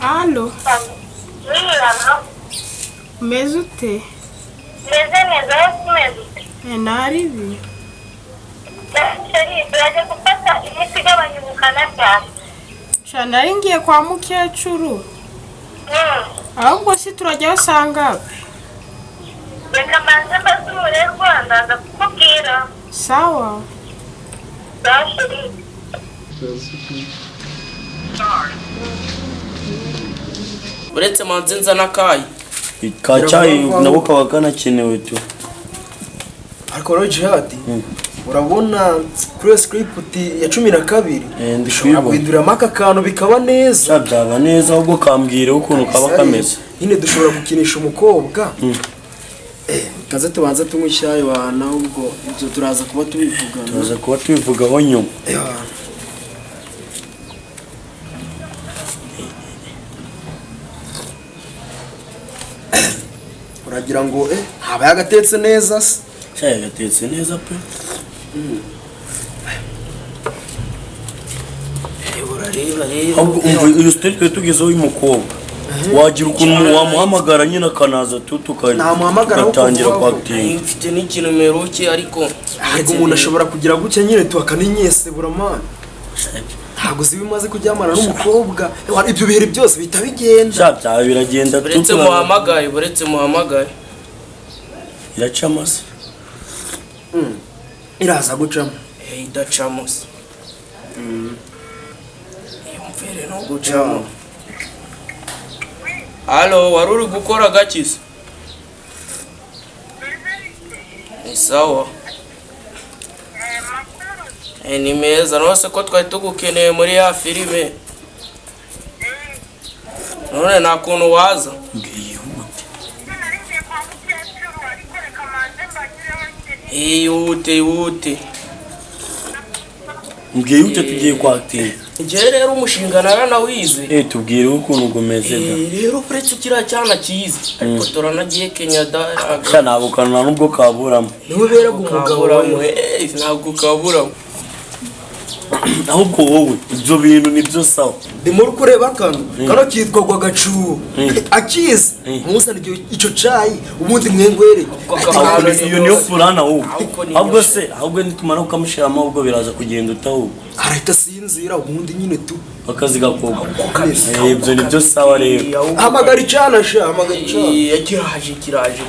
Allo, Milano, umeze ute? meze neza yo kumeze ute? Naribi. Sheri, turaje gufata imiti igabanya ubukana cyane. Sha nari ngiye kwa mukecuru. Ahubwo si turajyayo sangapi? Reka mbanze mbaze umurerwa ndaza kukubwira. Sawa. Sawa sheri. uretse manzi nzana kayi ka cyayi nabo kaba kanakenewe tu. ariko rero Jihad urabona kuri script ya 12 ndishobora guhinduramo aka kantu bikaba neza. byaba neza ahubwo kambwire ukuntu kaba kameze. Nyine dushobora gukinisha umukobwa kaze tubanza tunywa icyayi wana ubwo ibyo turaza kuba tubivugaho nyuma. uragira ngo haba yagatetse neza se? Cyayi gatetse neza pe. ahubwo umva iyo siteke tugezeho y'umukobwa wagira ukuntu wamuhamagara nyine akanaza tu tugatangira kwakitinga. mfite n'ikinumero cye ariko umuntu ashobora kugira gutya nyine tu akaninyesebura man. ntabwo uzi bimaze kuryamana n'umukobwa ibyo bihe byose bihita bigenda. byaba biragenda tu. buretse muhamagaye iracamo se. iraza gucamo idacamo se yumvire no gucamo. Halo, wari uri gukora gakiza? Ni sawa. Ni meza nose ko twari tugukeneye muri ya filime. None nta kuntu waza. Yihute. Mbwiye ute tugiye kwakitinga. Njye rero umushinga naranawize. Tubwire ukuntu gumeze da. Rero uretse kiriya cyana cyiza ariko turanagiye Kenya da. Ntabwo kanana nubwo kaburamo. Niwe bera umugabo ntabwo kaburamo. ahubwo wowe ibyo bintu nibyo sawa. ndimo kureba kano kitwa gacu akize musana icyo cyayi ubundi mwengwere. iyo niyo furana wowe. ahubwo nitumara ukamushiramo ahubwo biraza kugenda utaho. arahita sinzira ubundi nyine tu akazi gakorwa. ibyo nibyo sawa rero. hamagara icana sha hamagara icana. kiraje.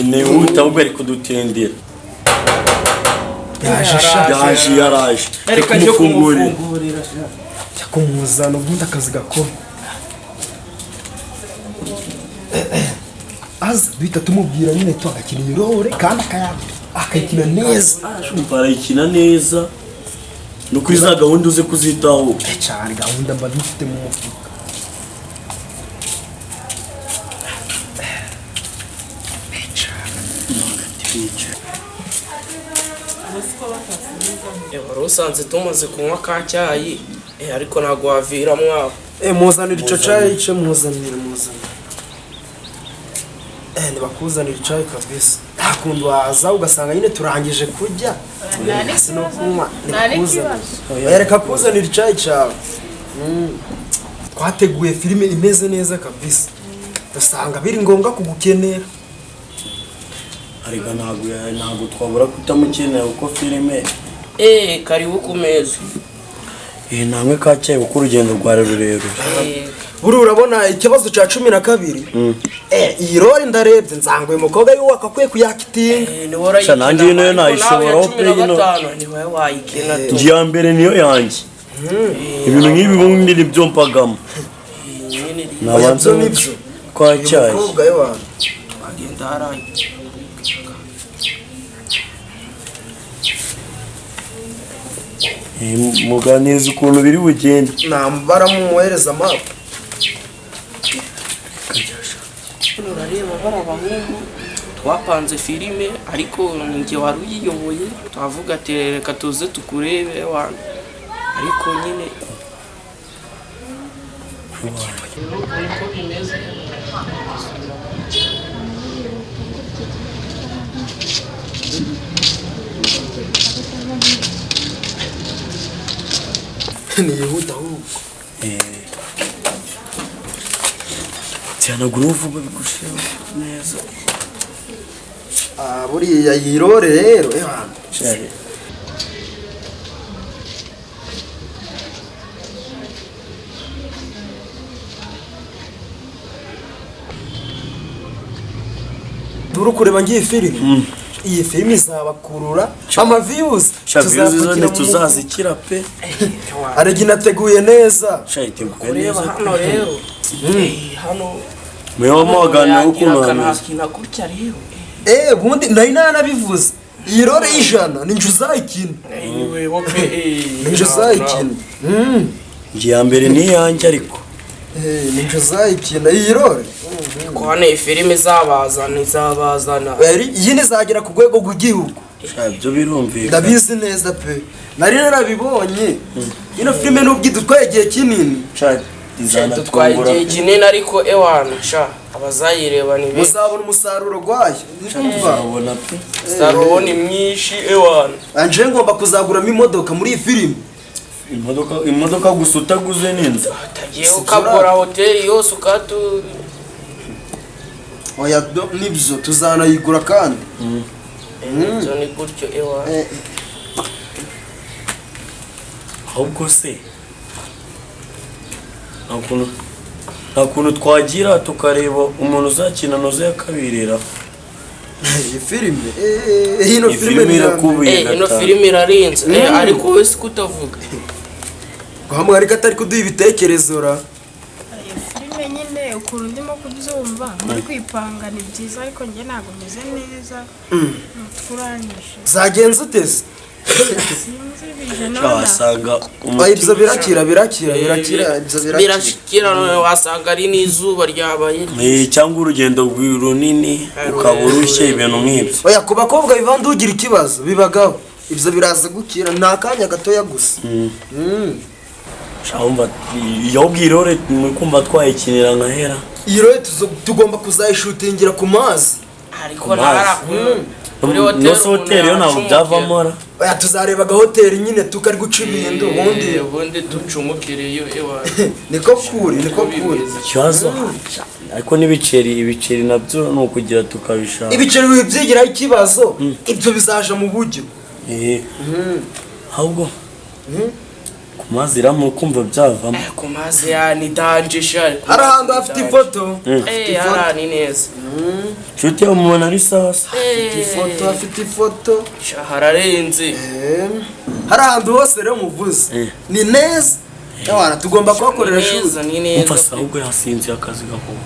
ni uta ahubwo ari kudutendera. yaraje reka njye kumufungurira kumuzana ubundi akazi gakora. aza duhita tumubwira nyine tu agakina irore kandi akayikina neza. barayikina neza no kuri za gahunda uze kuzitaho cyane. gahunda mba dufite mu mufuka. wari usanze tumaze kunywa ka cyayi ariko ntabwo wavira mwabo. muzanira icyo cyayi cyo muzanira ntibakuzanira icyayi kabisa. ntakundi waza ugasanga nyine turangije kurya no kunywa reka kuzanira icyayi cyawe. twateguye filime imeze neza kabisa dusanga biri ngombwa kugukenera. ariko ntabwo twabura kutamukenera kuko filime karibu ku meza. namwe ka cyayi kuko urugendo rwari rurerure. buri urabona ikibazo cya 12 iyi role ndarebye nsanga uyu mukobwa ari we wakakwiye kuyakitinga. nanjye nayo nayishoboraho pe ino iya mbere niyo yanjye. ibintu nk'ibi ubundi nibyo mpagamo. nabanza kwa cyayi muganiriza ukuntu biri bugende. nambara mumuhereza amapu. urareba bari abahungu twapanze filime ariko njye wari uyiyoboye twavuga ati reka tuze tukurebe wana ariko nyine uko bimeze. niyihuta ahubwo tihanagura uvuga bigushira neza. buriya yirore rero Shari. duru kureba ngiye filime iyi filime izabakurura amaviews tuzapakira tuzazikira pe aragina ateguye neza Shari teguye Ureba neza hano rero. Hano mweho mwagana ukuntu hameze akina gutya rero. bundi nari nanabivuze iyi role y'ijana ninjye uzayikina Anyway, okay. ninjye uzayikina ngiye mbere ni yanjye ariko ninjye uzayikina iyi role Ko hano filime izabazana. iyi nizagera ku rwego rw'igihugu byo birumvikana ndabizi neza pe nari narabibonye ino filime n'ubwo idutwaye igihe kinini Dutwaye igihe kinini ariko ewana sha abazayireba ni benshi. muzabona umusaruro gwayo urabona pe Umusaruro ni mwinshi ewana. anje ngomba kuzaguramo imodoka muri iyi filime imodoka gusa utaguze n'inzu Tagiye ukagura hoteli yose ukatu. oya nibyo tuzanayigura kandi Zo ni gutyo ewana. ahubwo se nta kuntu twagira tukareba umuntu uzakina noze yakabirira iyi filime ino iyi filime filime irakubuye Ino filime irarinze. Ariko wese kutavuga. hamwe ariko atari kuduha ibitekerezo ra iyo filime nyine ukuntu ndimo kubyumva muri kwipanga ni byiza ariko njye ntabwo meze neza turanyishe zagenze uteze sinzi bije none wasanga ibyo birakira ibyo birakira Birashikira wasanga ari n'izuba ryabaye. cyangwa urugendo runini ukaba urushye ibintu nk'ibyo oya ku bakobwa bivanda ugira ikibazo bibagaho ibyo biraza gukira ni akanya gatoya gusa iyo bwirore muri kumva twayikinira nka hera iyi rero tugomba kuzayishutingira ku mazi Ariko narakuye. no se hoteli yo ntabwo byavamo ra oya tuzareba agahoteli nyine tukari guca ibintu ubundi ducumukireyo ewana. niko kuri ikibazo ariko ibiceri nabyo ni ukugira tukabishaka ibiceri byigiraho ikibazo ibyo bizaja mu buryo ahubwo ku mazi iramu kumva byavamo Ku mazi ya ni danje shari. hari ahantu hafite ifoto Hara ni neza. nshuti yo umuntu ari sasa hafite ifoto Hararenze. hari ahantu hose rero muvuze ni neza abana tugomba kuhakorera Neza shoot ni neza. umva se ahubwo yasinziye akazi gakuba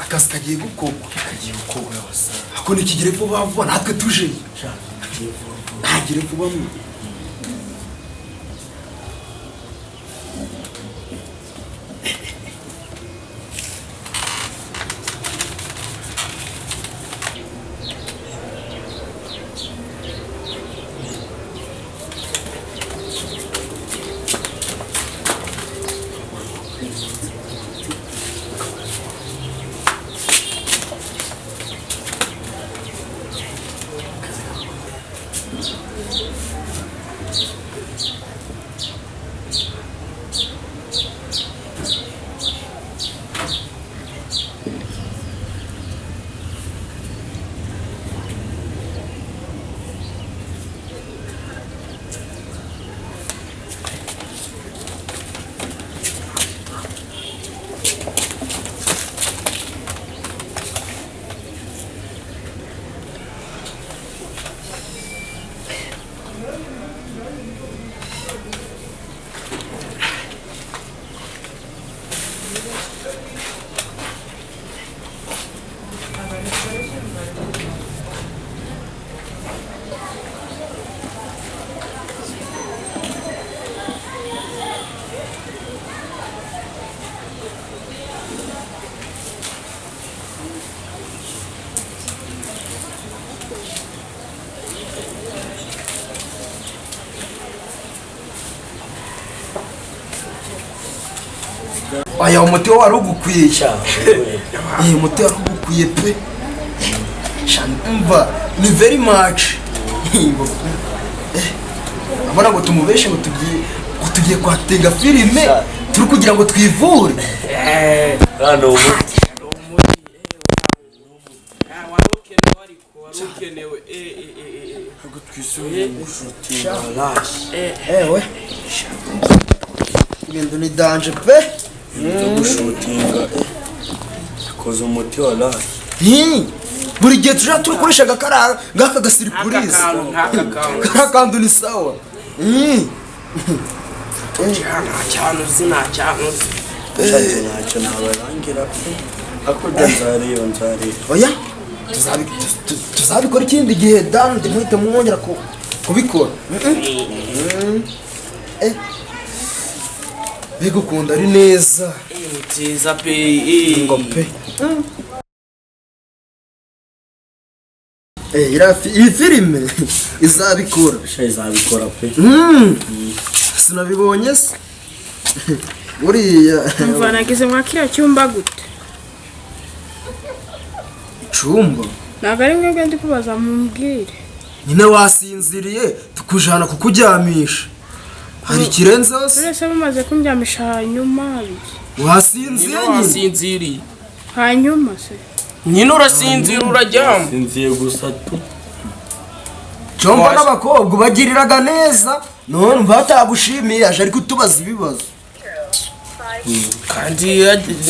akazi kagiye gukorwa ako nikigire vuba vuba natwe tuje ntagire vuba mu aya umuti wari ugukwiye umuti wari ugukwiye pe umva ni very much abona ngo tumubeshe ngo tugiye kwatenga filime turi kugira ngo twivure hano umuti warukenewe ntabwo twisubiye gushutinga ewe ibintu ni danje pe byo gushutinga dukoze umuti wa lahi buri gihe tujya turikoresha ngaka gasiripurize nk'aka kantu ni sawa nta cyano uzi ntacyo nabarangira pe ako nzareba oya tuzabikora ikindi gihe dani ntimuhite mwongera kubikora mbega ukunda ari neza nziza pe ngo pe iyi filime izabikora izabikora pe sinabibonye se buriya umva nagize mwa kiriya cyumba gute icumba ntabwo ari mwebwe ndi kubaza mumbwire nyine wasinziriye tukujana kukuryamisha hari ikirenzeho se mwese mumaze kumbyamisha hanyuma wasinziriye hanyuma se nyine urasinzira uraryama sinziye gusa tu cyomba n'abakobwa ubagiriraga neza none batagushimiye aje ari kutubaza ibibazo kandi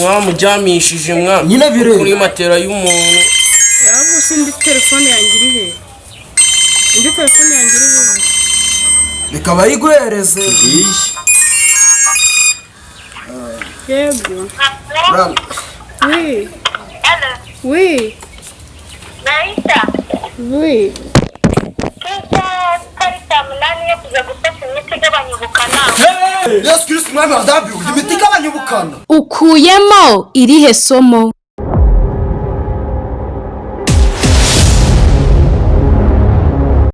wamuryamishije mwana nyine bireba kuri matera y'umuntu yaba usi indi telefone yanjye iri he indi telefone yanjye iri he reka bayiguhereze yebyo oui Hello. oui Naisha. oui Kisa karita munani yo kuza gufasha imiti igabanya ubukana. yesu kirisiti umwami wa dabi imiti igabanya ubukana ukuyemo irihe somo